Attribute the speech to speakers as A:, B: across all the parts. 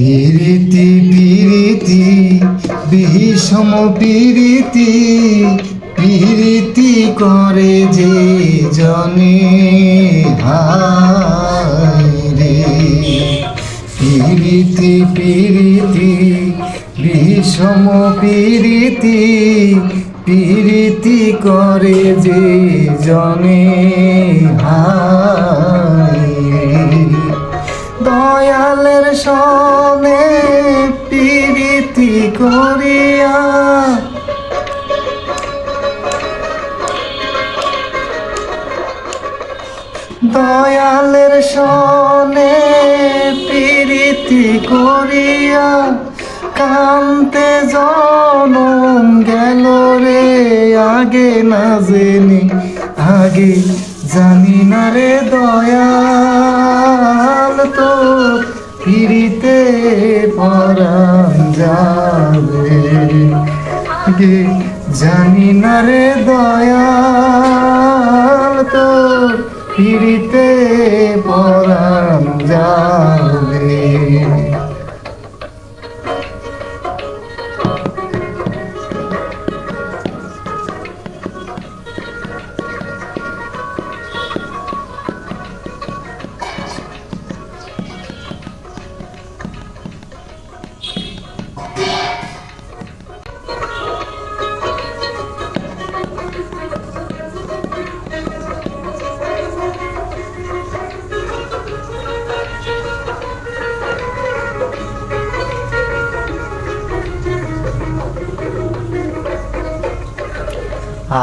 A: পিরিতি পিরিতি বিষম পিরিতি পিরিতি করে যে জনে হায়রে। পিরিতি পিরিতি বিষম পিরিতি পিরিতি করে যে জনে হায়রে। দয়ালের সনে পিরিতি করিয়া দয়ালের সনে পিরিতি করিয়া কান্তে জনম গেল রে। আগে না জেনে আগে জানি না রে দয়াল, তো পিরিতে পরাণ যাবে গে। জানি না রে দয়াল, তো পিরিতে পরাণ যাবে।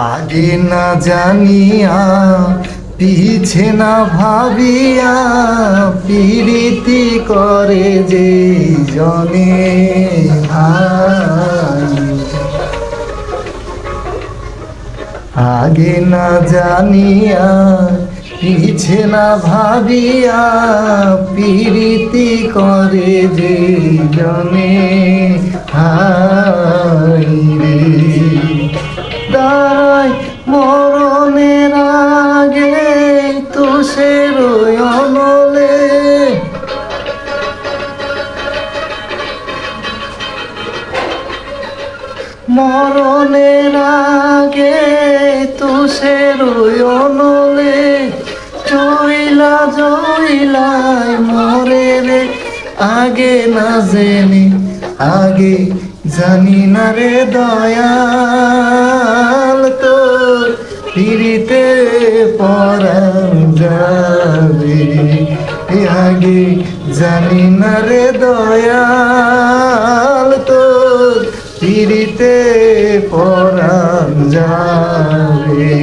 A: আগে না জানিয়া পিছে না ভাবিয়া পিরিতি করে যে জনে আগে না জানিয়া পিছে না ভাবিয়া পিরিতি করে যে জনে হায়রে। দাঁড়ায় মরণের আগে তুষের অনলে মরণের আগে তুষের অনলে চইলা জইলাই মরে রে। আগে না জেনে আগে জানি না রে দয়াল, তো পিরিতে পরাণ যাবে। আগে জানি না রে দয়াল, তো পিরিতে পরাণ যাবে।